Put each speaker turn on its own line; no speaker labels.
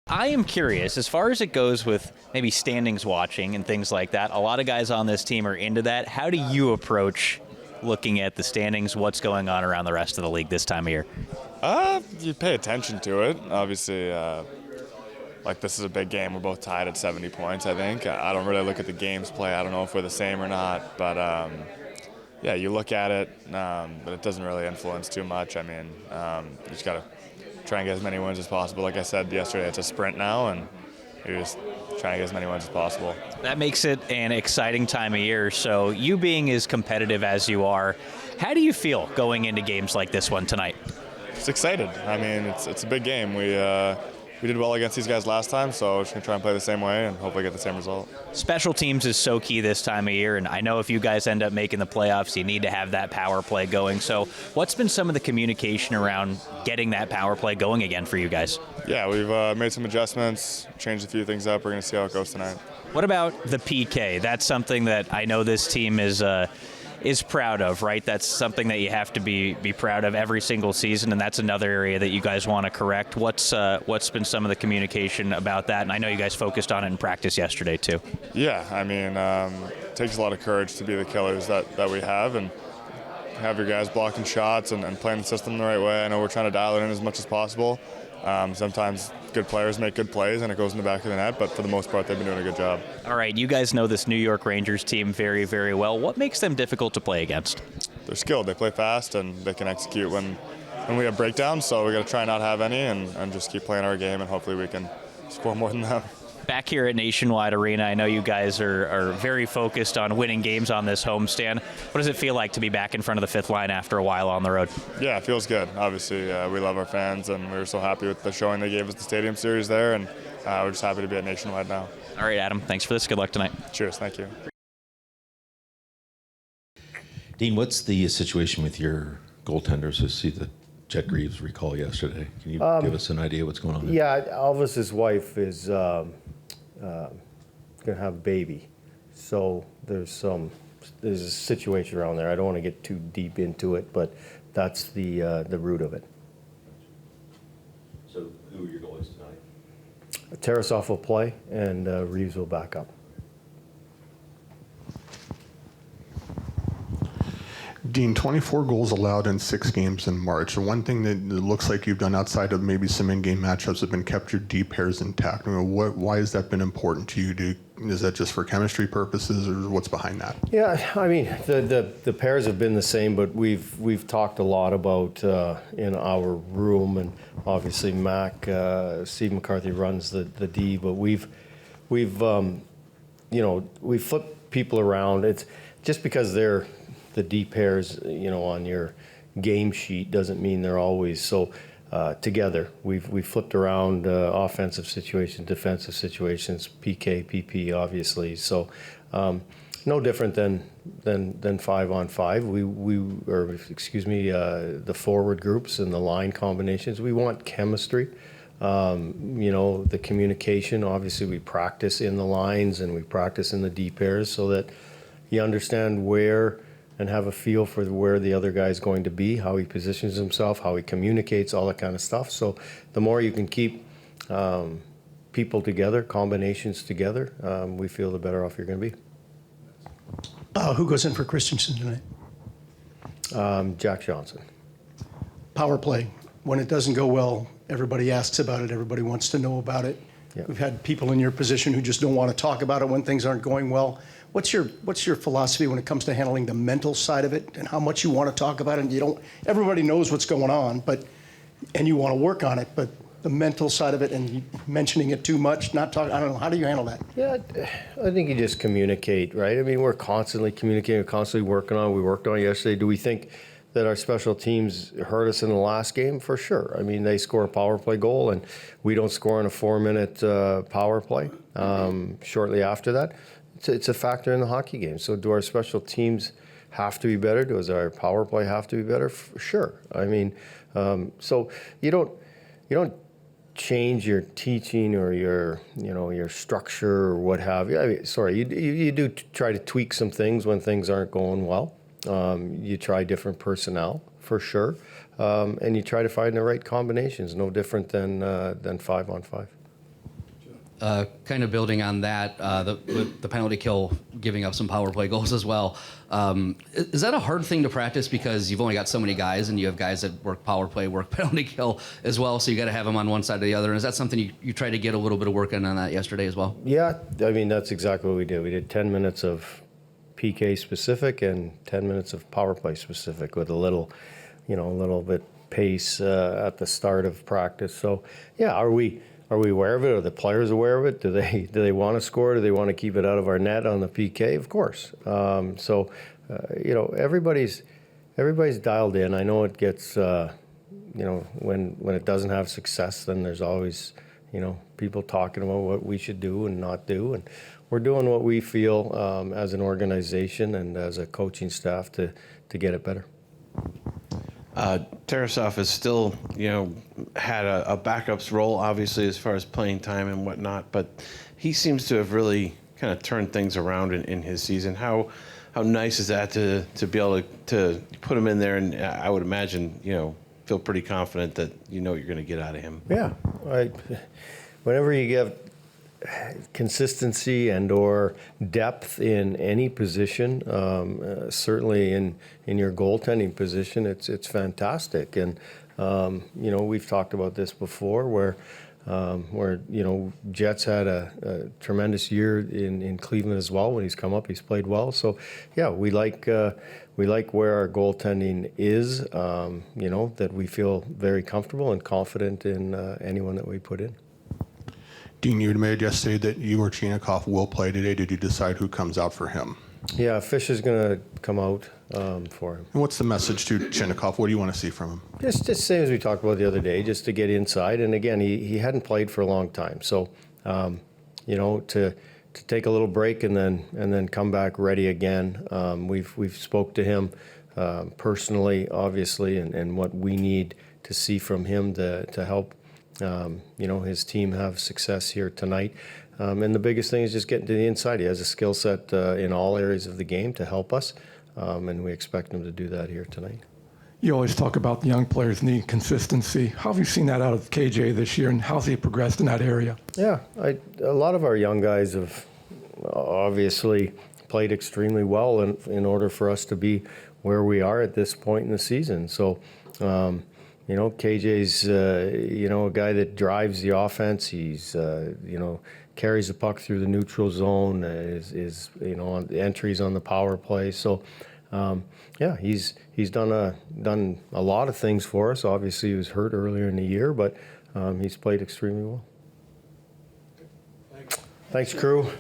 I am curious, as far as it goes with maybe standings watching and things like that, a lot of guys on this team are into that. How do you approach looking at the standings, what's going on around the rest of the league this time of year?
You pay attention to it. Obviously, like this is a big game. We're both tied at 70 points, I think. I don't really look at the games play. I don't know if we're the same or not. But, yeah, you look at it, but it doesn't really influence too much. I mean, you just got to try and get as many wins as possible. Like I said yesterday, it's a sprint now, and you're just trying to get as many wins as possible.
That makes it an exciting time of year. So you being as competitive as you are, how do you feel going into games like this one tonight?
Just excited. I mean, it's a big game. We did well against these guys last time, so we're just going to try and play the same way and hopefully get the same result.
Special teams is so key this time of year, and I know if you guys end up making the playoffs, you need to have that power play going. So what's been some of the communication around getting that power play going again for you guys?
Yeah, we've made some adjustments, changed a few things up. We're going to see how it goes tonight.
What about the PK? That's something that I know this team is proud of, right? That's something that you have to be proud of every single season, and that's another area that you guys want to correct. What's been some of the communication about that? And I know you guys focused on it in practice yesterday too.
Yeah, I mean, it takes a lot of courage to be the killers that we have and have your guys blocking shots and playing the system the right way. I know we're trying to dial it in as much as possible. Sometimes good players make good plays and it goes in the back of the net, but for the most part, they've been doing a good job.
All right, you guys know this New York Rangers team very, very well. What makes them difficult to play against?
They're skilled. They play fast and they can execute when we have breakdowns, so we got to try not have any and just keep playing our game, and hopefully we can score more than them. Back
here at Nationwide Arena, I know you guys are very focused on winning games on this homestand. What does it feel like to be back in front of the fifth line after a while on the road?
Yeah, it feels good. Obviously, we love our fans, and we were so happy with the showing they gave us the Stadium Series there, and we're just happy to be at Nationwide now.
All right, Adam, thanks for this. Good luck tonight.
Cheers, thank you.
Dean, what's the situation with your goaltenders? I see the Jet Greaves recall yesterday. Can you give us an idea what's going on there?
Yeah, Elvis's wife is going to have a baby, so there's a situation around there. I don't want to get too deep into it, but that's the root of it.
So who are your goalies tonight?
Tarasov will play, and Reeves will back up.
Dean, 24 goals allowed in 6 games in March. One thing that looks like you've done outside of maybe some in-game matchups have been kept your D pairs intact. I mean, why has that been important to you? Is that just for chemistry purposes, or what's behind that?
Yeah, I mean, the pairs have been the same, but we've talked a lot about in our room, and obviously Steve McCarthy runs the D, but we've flipped people around. It's just because they're the D pairs, on your game sheet doesn't mean they're always so together. We've flipped around offensive situations, defensive situations, PK, PP, obviously. So no different than 5-on-5. The forward groups and the line combinations. We want chemistry. The communication. Obviously, we practice in the lines and we practice in the D pairs so that you understand where and have a feel for where the other guy's going to be, how he positions himself, how he communicates, all that kind of stuff. So the more you can keep people together, combinations together, we feel the better off you're going to be.
Who goes in for Christensen tonight?
Jack Johnson.
Power play. When it doesn't go well, everybody asks about it. Everybody wants to know about it.
Yep.
We've had people in your position who just don't want to talk about it when things aren't going well. What's your philosophy when it comes to handling the mental side of it and how much you want to talk about it? And everybody knows what's going on, and you want to work on it, but the mental side of it and mentioning it too much, not talking, I don't know, how do you handle that?
Yeah, I think you just communicate, right? I mean, we're constantly communicating, we're constantly working on it. We worked on it yesterday. Do we think that our special teams hurt us in the last game? For sure. I mean, they score a power play goal, and we don't score in a 4-minute power play shortly after that. It's a factor in the hockey game. So do our special teams have to be better? Does our power play have to be better? For sure. I mean, so you don't change your teaching or your structure or what have you. I mean, you do try to tweak some things when things aren't going well. You try different personnel for sure, and you try to find the right combinations. No different than 5-on-5.
Kind of building on that, the penalty kill, giving up some power play goals as well. Is that a hard thing to practice because you've only got so many guys and you have guys that work power play, work penalty kill as well, so you got to have them on one side or the other? And is that something you try to get a little bit of work on that yesterday as well?
Yeah, I mean, that's exactly what we did. We did 10 minutes of PK specific and 10 minutes of power play specific with a little bit pace at the start of practice. So, yeah, are we aware of it? Are the players aware of it? Do they want to score? Do they want to keep it out of our net on the PK? Of course. Everybody's dialed in. I know it gets, when it doesn't have success, then there's always, people talking about what we should do and not do. And we're doing what we feel as an organization and as a coaching staff to get it better.
Tarasov has still, had a backups role, obviously, as far as playing time and whatnot, but he seems to have really kind of turned things around in his season. How nice is that to be able to put him in there? And I would imagine, feel pretty confident that what you're going to get out of him.
Yeah. Whenever you get consistency and or depth in any position, certainly in your goaltending position, it's fantastic. And we've talked about this before, where Jets had a tremendous year in Cleveland as well. When he's come up, he's played well. So yeah, we like where our goaltending is. That we feel very comfortable and confident in anyone that we put in.
Dean, you admitted yesterday that you or Chinakhov will play today. Did you decide who comes out for him?
Yeah, Fish is going to come out for him.
And what's the message to Chinakhov? What do you want to see from him?
Just the same as we talked about the other day, just to get inside. And again, he hadn't played for a long time, so to take a little break and then come back ready again. We've spoke to him personally, obviously, and what we need to see from him to help his team have success here tonight. And the biggest thing is just getting to the inside. He has a skill set in all areas of the game to help us, and we expect him to do that here tonight.
You always talk about the young players needing consistency. How have you seen that out of KJ this year, and how's he progressed in that area?
Yeah, a lot of our young guys have obviously played extremely well in order for us to be where we are at this point in the season. So, KJ's, a guy that drives the offense. He's, carries the puck through the neutral zone, is on the entries on the power play. So, he's done a lot of things for us. Obviously, he was hurt earlier in the year, but he's played extremely well. Thanks, crew.